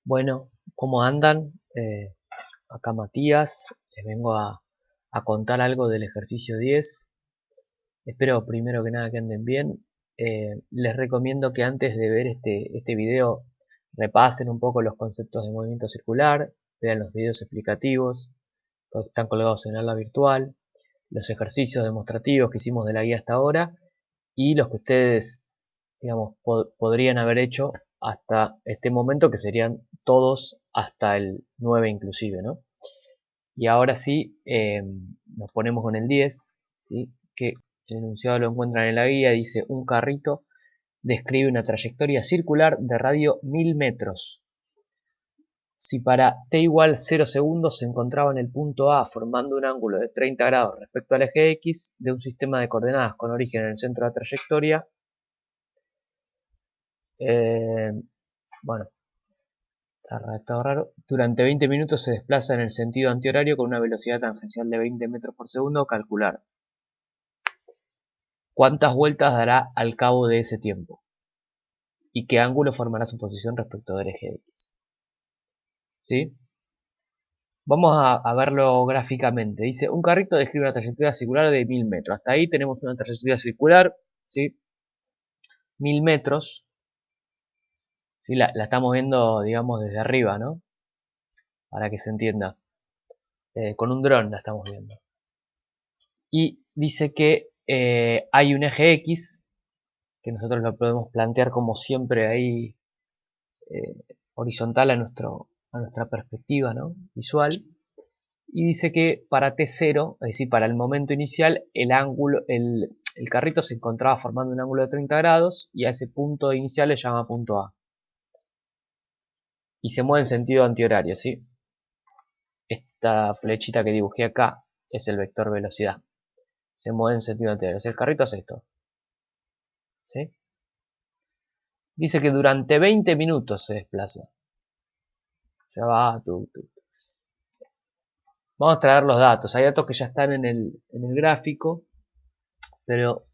Bueno, ¿cómo andan? Acá Matías, les vengo a contar algo del ejercicio 10. Espero primero que nada que anden bien. Les recomiendo que antes de ver este video repasen un poco los conceptos de movimiento circular, vean los videos explicativos que están colgados en el aula virtual, los ejercicios demostrativos que hicimos de la guía hasta ahora y los que ustedes, digamos, podrían haber hecho hasta este momento, que serían todos hasta el 9 inclusive, ¿no? Y ahora sí, nos ponemos con el 10, ¿sí? Que el enunciado lo encuentran en la guía, dice: un carrito describe una trayectoria circular de radio 1000 metros. Si para t igual 0 segundos se encontraba en el punto A formando un ángulo de 30 grados respecto al eje X de un sistema de coordenadas con origen en el centro de la trayectoria, bueno, está redactado raro. Durante 20 minutos se desplaza en el sentido antihorario con una velocidad tangencial de 20 metros por segundo. Calcular cuántas vueltas dará al cabo de ese tiempo y qué ángulo formará su posición respecto del eje X. ¿Sí? Vamos a verlo gráficamente. Dice: un carrito describe una trayectoria circular de 1000 metros. Hasta ahí tenemos una trayectoria circular, ¿sí? 1000 metros. ¿Sí? La estamos viendo, digamos, desde arriba, ¿no? Para que se entienda. Con un dron la estamos viendo. Y dice que hay un eje X, que nosotros lo podemos plantear como siempre ahí, eh, horizontal a nuestra perspectiva, ¿no? Visual. Y dice que para T0, es decir, para el momento inicial, el carrito se encontraba formando un ángulo de 30 grados y a ese punto inicial le llama punto A. Y se mueve en sentido antihorario, ¿sí? Esta flechita que dibujé acá es el vector velocidad. Se mueve en sentido antihorario. O sea, el carrito hace esto, ¿sí? Dice que durante 20 minutos se desplaza. Ya va. Vamos a traer los datos. Hay datos que ya están en el gráfico, pero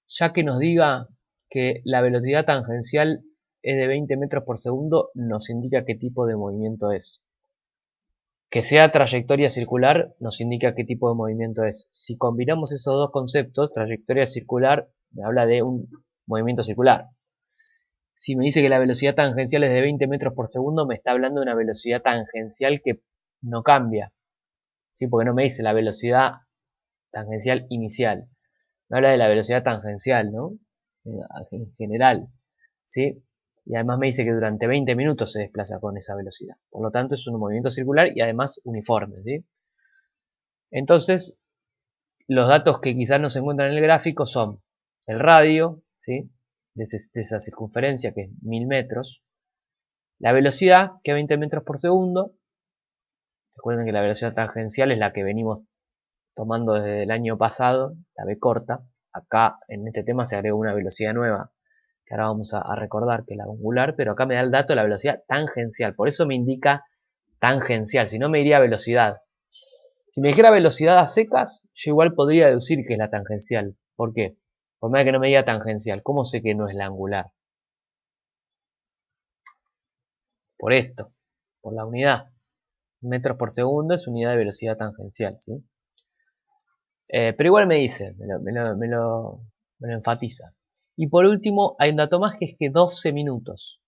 ya que nos diga que la velocidad tangencial es de 20 metros por segundo, nos indica qué tipo de movimiento es. Que sea trayectoria circular nos indica qué tipo de movimiento es. Si combinamos esos dos conceptos, trayectoria circular me habla de un movimiento circular. Si me dice que la velocidad tangencial es de 20 metros por segundo, me está hablando de una velocidad tangencial que no cambia, ¿sí? Porque no me dice la velocidad tangencial inicial. Me habla de la velocidad tangencial, ¿no? En general, ¿sí? Y además me dice que durante 20 minutos se desplaza con esa velocidad. Por lo tanto, es un movimiento circular y además uniforme, ¿sí? Entonces, los datos que quizás no se encuentran en el gráfico son el radio, ¿sí? De esa circunferencia, que es 1000 metros. La velocidad, que es 20 metros por segundo. Recuerden que la velocidad tangencial es la que venimos tomando desde el año pasado, la B corta. Acá en este tema se agregó una velocidad nueva, que ahora vamos a recordar, que es la angular, pero acá me da el dato de la velocidad tangencial. Por eso me indica tangencial, si no me diría velocidad. Si me dijera velocidad a secas, yo igual podría deducir que es la tangencial. ¿Por qué? Por más que no me diga tangencial, ¿cómo sé que no es la angular? Por esto, por la unidad. Metros por segundo es unidad de velocidad tangencial, ¿sí? Pero igual me dice, me lo enfatiza. Y por último, hay un dato más, que es que 12 minutos,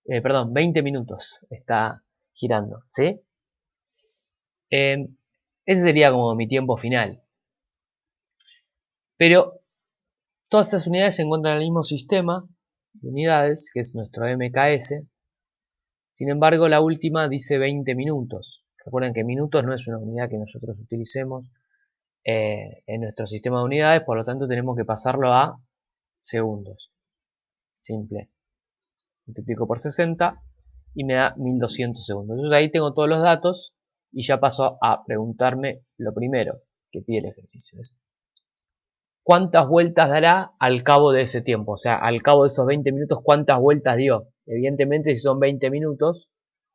perdón, 20 minutos está girando, ¿sí? Ese sería como mi tiempo final. Pero todas esas unidades se encuentran en el mismo sistema de unidades, que es nuestro MKS. Sin embargo, la última dice 20 minutos. Recuerden que minutos no es una unidad que nosotros utilicemos en nuestro sistema de unidades, por lo tanto tenemos que pasarlo a segundos. Simple. Multiplico por 60 y me da 1200 segundos. Entonces ahí tengo todos los datos y ya paso a preguntarme lo primero que pide el ejercicio. Es: ¿cuántas vueltas dará al cabo de ese tiempo? O sea, al cabo de esos 20 minutos, ¿cuántas vueltas dio? Evidentemente, si son 20 minutos,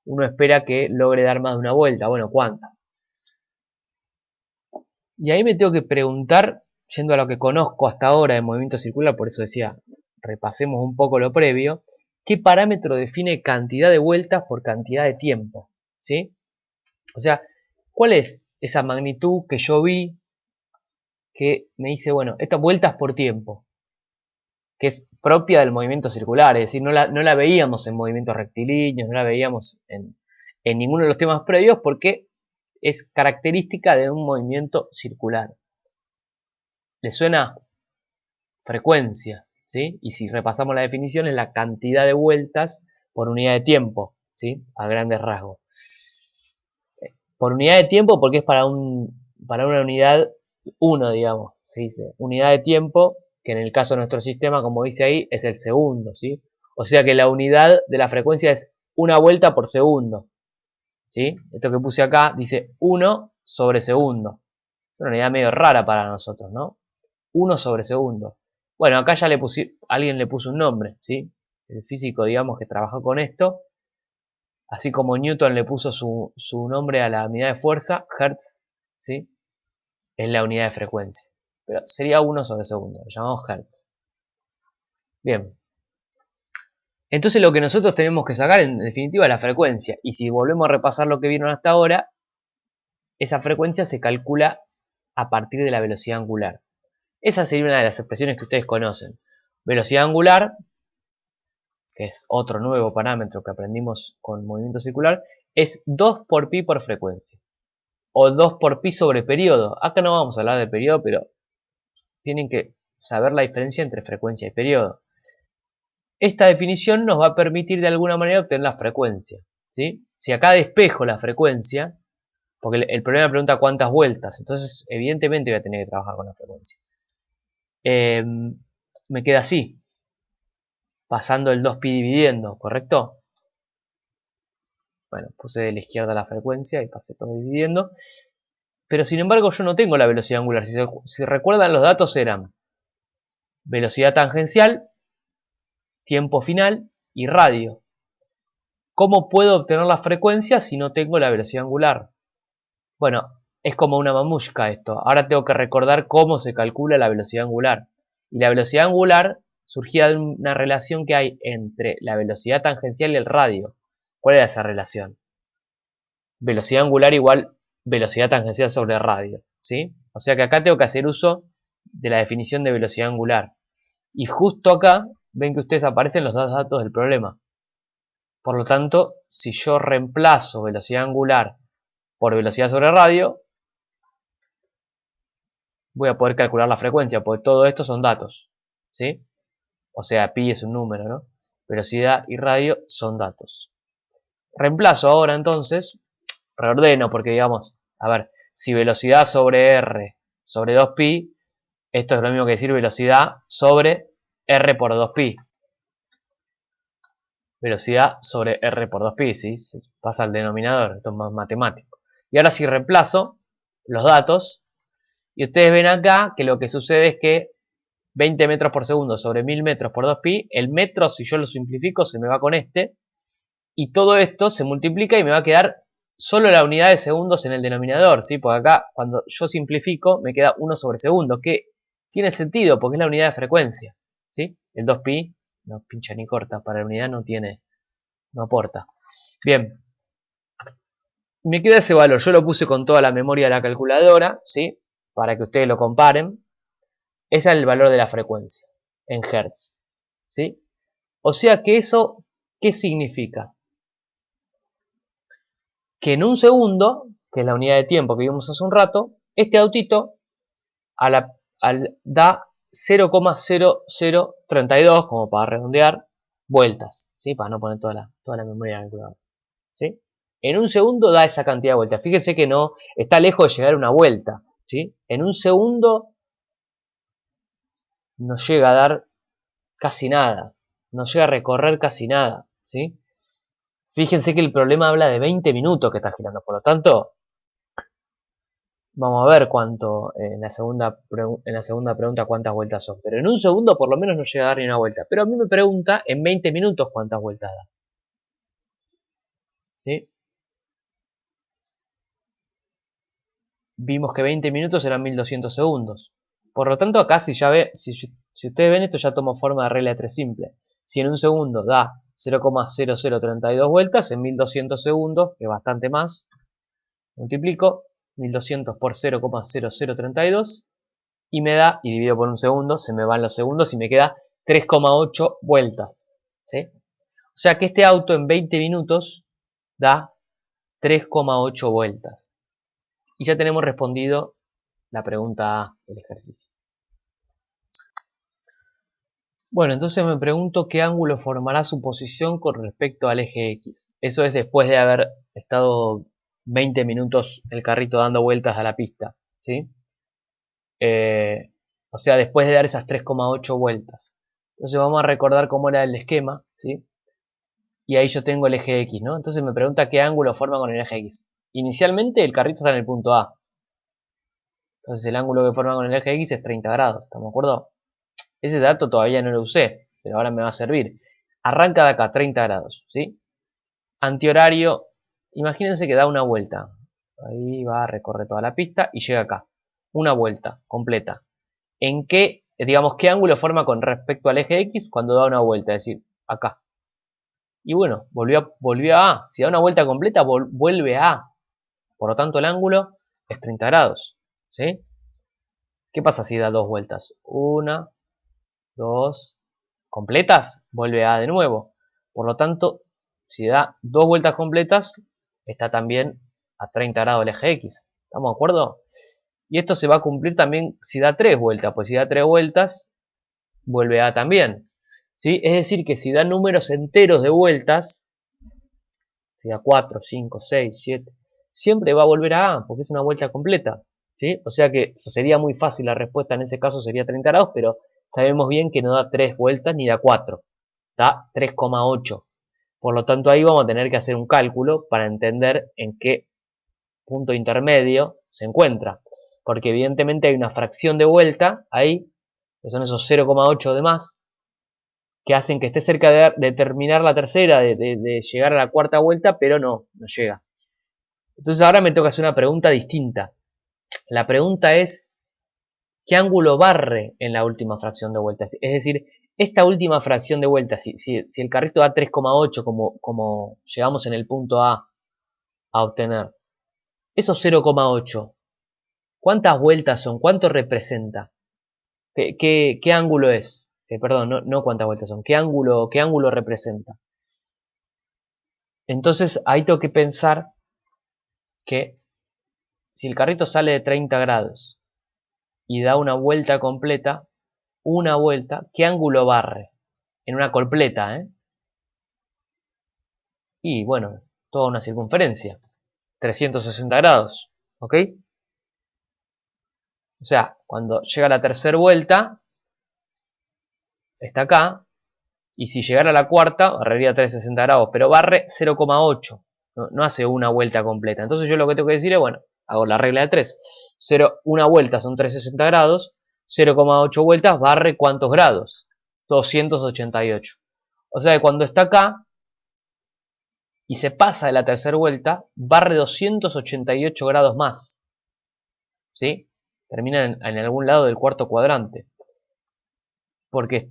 uno espera que logre dar más de una vuelta. Bueno, ¿cuántas? Y ahí me tengo que preguntar, yendo a lo que conozco hasta ahora de movimiento circular, por eso decía, repasemos un poco lo previo. ¿Qué parámetro define cantidad de vueltas por cantidad de tiempo? ¿Sí? O sea, ¿cuál es esa magnitud que yo vi que me dice, bueno, estas vueltas por tiempo, que es propia del movimiento circular? Es decir, no la veíamos en movimientos rectilíneos, no la veíamos en ninguno de los temas previos porque es característica de un movimiento circular. ¿Le suena? Frecuencia, ¿sí? Y si repasamos la definición es la cantidad de vueltas por unidad de tiempo, ¿sí? A grandes rasgos. Por unidad de tiempo porque es para una unidad 1, digamos, se dice. Unidad de tiempo, que en el caso de nuestro sistema, como dice ahí, es el segundo, ¿sí? O sea que la unidad de la frecuencia es una vuelta por segundo, ¿sí? Esto que puse acá dice 1 sobre segundo. Es una unidad medio rara para nosotros, ¿no? 1 sobre segundo. Bueno, acá ya alguien le puso un nombre, ¿sí? El físico, digamos, que trabajó con esto. Así como Newton le puso su nombre a la unidad de fuerza, Hertz, ¿sí? Es la unidad de frecuencia. Pero sería 1 sobre segundo, lo llamamos Hertz. Bien. Entonces lo que nosotros tenemos que sacar en definitiva es la frecuencia. Y si volvemos a repasar lo que vieron hasta ahora, esa frecuencia se calcula a partir de la velocidad angular. Esa sería una de las expresiones que ustedes conocen. Velocidad angular, que es otro nuevo parámetro que aprendimos con movimiento circular, es 2 por pi por frecuencia. O 2 por pi sobre periodo. Acá no vamos a hablar de periodo, pero tienen que saber la diferencia entre frecuencia y periodo. Esta definición nos va a permitir de alguna manera obtener la frecuencia, ¿sí? Si acá despejo la frecuencia, porque el problema pregunta cuántas vueltas, entonces evidentemente voy a tener que trabajar con la frecuencia. Me queda así, pasando el 2pi dividiendo, ¿correcto? Bueno, puse de la izquierda la frecuencia y pasé todo dividiendo. Pero sin embargo yo no tengo la velocidad angular. Si recuerdan, los datos eran velocidad tangencial, tiempo final y radio. ¿Cómo puedo obtener la frecuencia si no tengo la velocidad angular? Bueno, es como una mamushka esto. Ahora tengo que recordar cómo se calcula la velocidad angular. Y la velocidad angular surgía de una relación que hay entre la velocidad tangencial y el radio. ¿Cuál era esa relación? Velocidad angular igual velocidad tangencial sobre radio, ¿sí? O sea que acá tengo que hacer uso de la definición de velocidad angular. Y justo acá ven que ustedes aparecen los dos datos del problema. Por lo tanto, si yo reemplazo velocidad angular por velocidad sobre radio, voy a poder calcular la frecuencia, porque todo esto son datos, ¿sí? O sea, pi es un número, ¿no? Velocidad y radio son datos. Reemplazo ahora entonces, reordeno, porque digamos, a ver, si velocidad sobre r sobre 2pi, esto es lo mismo que decir velocidad sobre r por 2pi. Velocidad sobre r por 2pi, ¿sí? Se pasa al denominador, esto es más matemático. Y ahora si reemplazo los datos, y ustedes ven acá que lo que sucede es que 20 metros por segundo sobre 1000 metros por 2pi, el metro, si yo lo simplifico, se me va con este, y todo esto se multiplica y me va a quedar solo la unidad de segundos en el denominador, ¿sí? Porque acá, cuando yo simplifico, me queda 1 sobre segundo, que tiene sentido, porque es la unidad de frecuencia, ¿sí? El 2pi no pincha ni corta, para la unidad no aporta. Bien, me queda ese valor, yo lo puse con toda la memoria de la calculadora, ¿sí? Para que ustedes lo comparen. Ese es el valor de la frecuencia, en Hertz, ¿sí? O sea que eso, ¿qué significa? Que en un segundo, que es la unidad de tiempo que vimos hace un rato, este autito da 0,0032, como para redondear, vueltas, ¿sí? Para no poner toda la memoria calculadora, ¿sí? En un segundo da esa cantidad de vueltas. Fíjense que no está lejos de llegar a una vuelta, ¿sí? En un segundo no llega a dar casi nada, no llega a recorrer casi nada, ¿sí? Fíjense que el problema habla de 20 minutos que está girando, por lo tanto, vamos a ver cuánto en la segunda pregunta cuántas vueltas son. Pero en un segundo por lo menos no llega a dar ni una vuelta. Pero a mí me pregunta en 20 minutos cuántas vueltas da. ¿Sí? Vimos que 20 minutos eran 1200 segundos. Por lo tanto acá si ustedes ven esto ya tomó forma de regla de 3 simple. Si en un segundo da 0,0032 vueltas en 1200 segundos, que es bastante más. Multiplico 1200 por 0,0032 y me da, y divido por un segundo, se me van los segundos y me queda 3,8 vueltas. ¿Sí? O sea que este auto en 20 minutos da 3,8 vueltas. Y ya tenemos respondido la pregunta A del ejercicio. Bueno, entonces me pregunto qué ángulo formará su posición con respecto al eje X. Eso es después de haber estado 20 minutos el carrito dando vueltas a la pista, ¿sí? O sea, después de dar esas 3,8 vueltas. Entonces vamos a recordar cómo era el esquema, ¿sí? Y ahí yo tengo el eje X, ¿no? Entonces me pregunta qué ángulo forma con el eje X. Inicialmente el carrito está en el punto A. Entonces el ángulo que forma con el eje X es 30 grados, ¿estamos de acuerdo? Ese dato todavía no lo usé, pero ahora me va a servir. Arranca de acá, 30 grados, ¿sí? Antihorario, imagínense que da una vuelta. Ahí va, recorre toda la pista y llega acá. Una vuelta completa. ¿En qué, digamos, qué ángulo forma con respecto al eje X cuando da una vuelta? Es decir, acá. Y bueno, volvió a A. Si da una vuelta completa, vuelve a A. Por lo tanto, el ángulo es 30 grados, ¿sí? ¿Qué pasa si da dos vueltas? Una, dos, completas, vuelve a de nuevo. Por lo tanto, si da dos vueltas completas, está también a 30 grados el eje X. ¿Estamos de acuerdo? Y esto se va a cumplir también si da tres vueltas, pues si da tres vueltas, vuelve a también. ¿Sí? Es decir, que si da números enteros de vueltas, si da 4, 5, 6, 7, siempre va a volver a A, porque es una vuelta completa. ¿Sí? O sea que sería muy fácil la respuesta en ese caso, sería 30 grados, pero sabemos bien que no da 3 vueltas ni da 4, da 3,8. Por lo tanto, ahí vamos a tener que hacer un cálculo para entender en qué punto intermedio se encuentra. Porque evidentemente hay una fracción de vuelta ahí, que son esos 0,8 de más, que hacen que esté cerca de terminar la tercera, de llegar a la cuarta vuelta, pero no llega. Entonces ahora me toca hacer una pregunta distinta. La pregunta es, ¿qué ángulo barre en la última fracción de vueltas? Es decir, esta última fracción de vueltas, si el carrito da 3,8 como llegamos en el punto A obtener, esos 0,8, ¿cuántas vueltas son? ¿Cuánto representa? ¿Qué ángulo es? Perdón, no cuántas vueltas son, ¿qué ángulo representa? Entonces ahí tengo que pensar que si el carrito sale de 30 grados y da una vuelta completa, ¿qué ángulo barre? En una completa, ¿eh? Y bueno, toda una circunferencia, 360 grados, ¿ok? O sea, cuando llega la tercera vuelta, está acá, y si llegara a la cuarta, barrería 360 grados, pero barre 0,8, no hace una vuelta completa. Entonces yo lo que tengo que decir es, bueno, hago la regla de 3. Una vuelta son 360 grados, 0,8 vueltas barre ¿cuántos grados? 288. O sea que cuando está acá y se pasa de la tercera vuelta, barre 288 grados más. ¿Sí? Termina en algún lado del cuarto cuadrante. Porque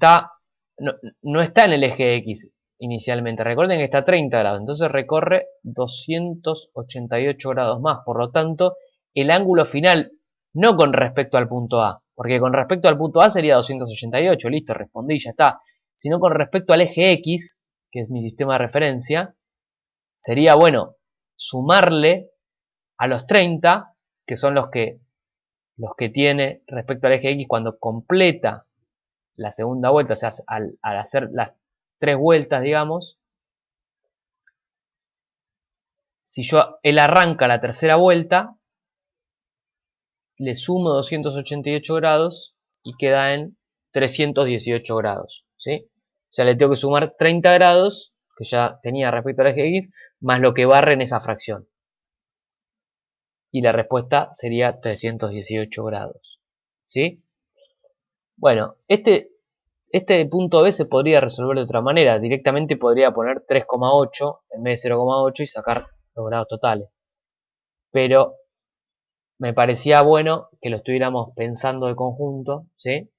no está en el eje X inicialmente. Recuerden que está a 30 grados. Entonces recorre 288 grados más. Por lo tanto, el ángulo final, no con respecto al punto A. Porque con respecto al punto A sería 288. Listo, respondí, ya está. Sino con respecto al eje X, que es mi sistema de referencia, sería, bueno, sumarle a los 30, que son los que tiene respecto al eje X cuando completa la segunda vuelta, o sea, al hacer las tres vueltas, digamos, si él arranca la tercera vuelta, le sumo 288 grados y queda en 318 grados, ¿sí? O sea, le tengo que sumar 30 grados, que ya tenía respecto al eje X, más lo que barre en esa fracción. Y la respuesta sería 318 grados, ¿sí? Bueno, este punto B se podría resolver de otra manera. Directamente podría poner 3,8 en vez de 0,8 y sacar los grados totales. Pero me parecía bueno que lo estuviéramos pensando de conjunto, ¿sí?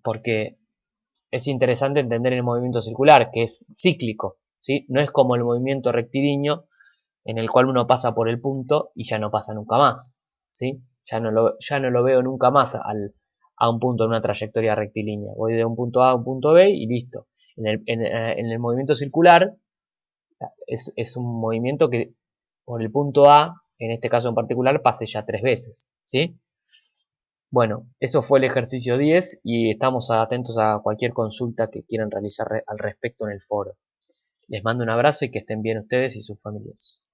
Porque es interesante entender el movimiento circular, que es cíclico, ¿sí? No es como el movimiento rectilíneo, en el cual uno pasa por el punto y ya no pasa nunca más, ¿sí? Ya no lo veo nunca más a un punto en una trayectoria rectilínea. Voy de un punto A a un punto B y listo. En el movimiento circular es un movimiento que por el punto A, en este caso en particular, pase ya 3 veces, ¿sí? Bueno, eso fue el ejercicio 10 y estamos atentos a cualquier consulta que quieran realizar al respecto en el foro. Les mando un abrazo y que estén bien ustedes y sus familias.